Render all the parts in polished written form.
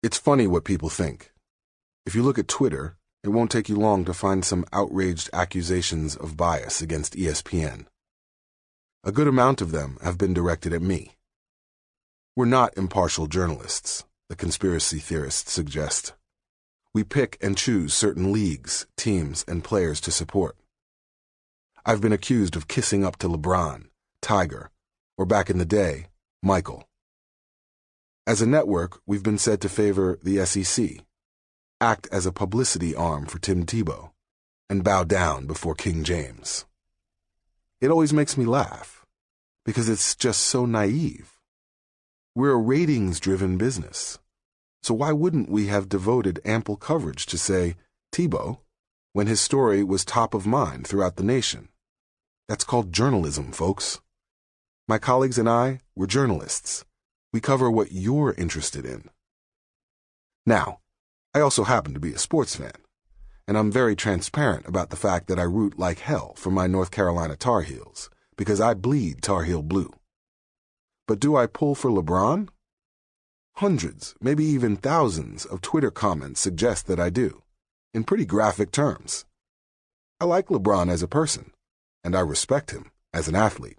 It's funny what people think. If you look at Twitter, it won't take you long to find some outraged accusations of bias against ESPN. A good amount of them have been directed at me. We're not impartial journalists, the conspiracy theorists suggest. We pick and choose certain leagues, teams, and players to support. I've been accused of kissing up to LeBron, Tiger, or back in the day, Michael. As a network, we've been said to favor the SEC, act as a publicity arm for Tim Tebow, and bow down before King James. It always makes me laugh, because it's just so naive. We're a ratings-driven business, so why wouldn't we have devoted ample coverage to, say, Tebow, when his story was top of mind throughout the nation? That's called journalism, folks. My colleagues and I, we're journalists. We cover what you're interested in. Now, I also happen to be a sports fan, and I'm very transparent about the fact that I root like hell for my North Carolina Tar Heels, because I bleed Tar Heel blue. But do I pull for LeBron? Hundreds, maybe even thousands of Twitter comments suggest that I do, in pretty graphic terms. I like LeBron as a person, and I respect him as an athlete.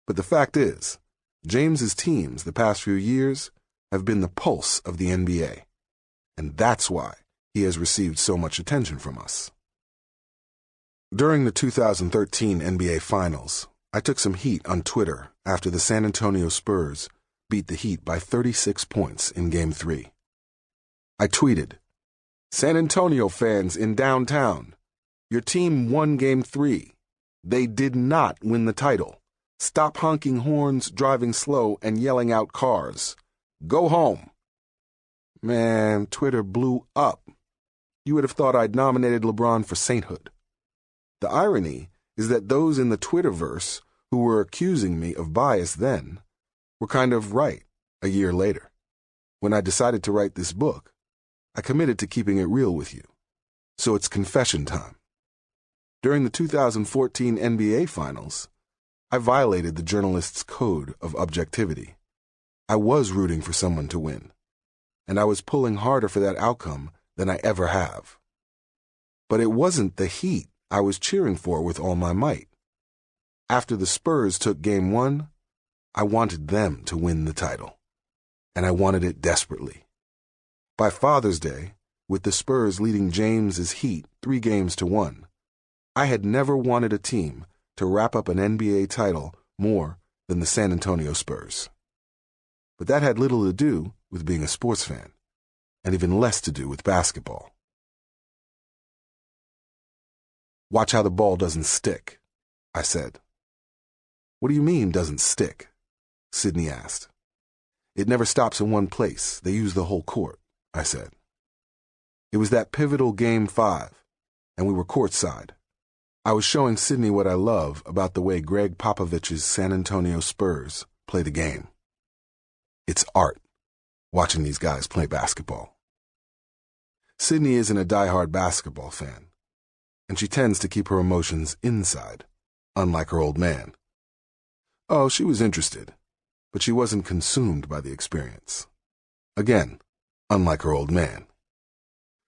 But the fact is, James's teams the past few years have been the pulse of the NBA, and that's why he has received so much attention from us. During the 2013 NBA Finals, I took some heat on Twitter after the San Antonio Spurs beat the Heat by 36 points in Game 3. I tweeted, "San Antonio fans in downtown, your team won Game 3. They did not win the title. Stop honking horns, driving slow, and yelling out cars. Go home." Man, Twitter blew up. You would have thought I'd nominated LeBron for sainthood. The irony is that those in the Twitterverse who were accusing me of bias then were kind of right a year later. When I decided to write this book, I committed to keeping it real with you. So it's confession time. During the 2014 NBA Finals, I violated the journalist's code of objectivity. I was rooting for someone to win, and I was pulling harder for that outcome than I ever have. But it wasn't the Heat I was cheering for with all my might. After the Spurs took Game 1, I wanted them to win the title, and I wanted it desperately. By Father's Day, with the Spurs leading James's Heat 3-1, I had never wanted a team to wrap up an NBA title more than the San Antonio Spurs. But that had little to do with being a sports fan, and even less to do with basketball. "Watch how the ball doesn't stick," I said. "What do you mean, doesn't stick?" Sydney asked. "It never stops in one place. They use the whole court," I said. It was that pivotal Game 5, and we were courtside. I was showing Sydney what I love about the way Greg Popovich's San Antonio Spurs play the game. It's art, watching these guys play basketball. Sydney isn't a diehard basketball fan, and she tends to keep her emotions inside, unlike her old man. Oh, she was interested, but she wasn't consumed by the experience. Again, unlike her old man.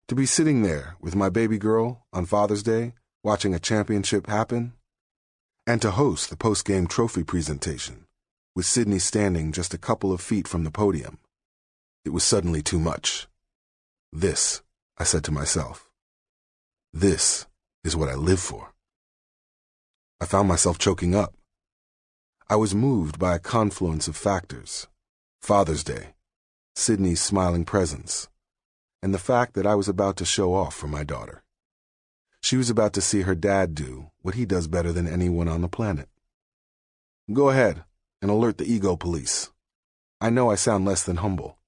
To be sitting there with my baby girl on Father's Day, watching a championship happen, and to host the post-game trophy presentation, with Sydney standing just a couple of feet from the podium, it was suddenly too much. This, I said to myself, this is what I live for. I found myself choking up. I was moved by a confluence of factors: Father's Day, Sydney's smiling presence, and the fact that I was about to show off for my daughter. She was about to see her dad do what he does better than anyone on the planet. Go ahead and alert the ego police. I know I sound less than humble.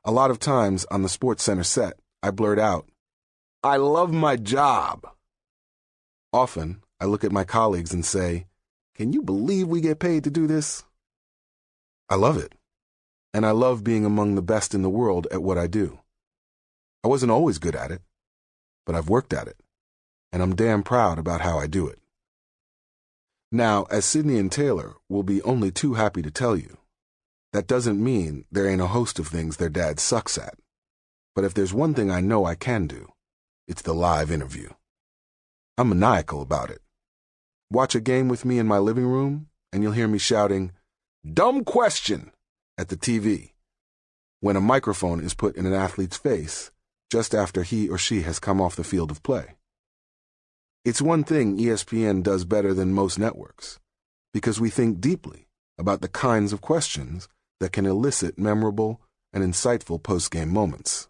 A lot of times on the SportsCenter set, I blurt out, "I love my job." Often, I look at my colleagues and say, "Can you believe we get paid to do this?" I love it, and I love being among the best in the world at what I do. I wasn't always good at it, but I've worked at it, and I'm damn proud about how I do it. Now, as Sydni and Taelor will be only too happy to tell you, That doesn't mean there ain't a host of things their dad sucks at. But if there's one thing I know I can do, it's the live interview. I'm maniacal about it. Watch a game with me in my living room, and you'll hear me shouting, "Dumb question!" at the TV, when a microphone is put in an athlete's face just after he or she has come off the field of play. It's one thing ESPN does better than most networks, because we think deeply about the kinds of questions that can elicit memorable and insightful post-game moments.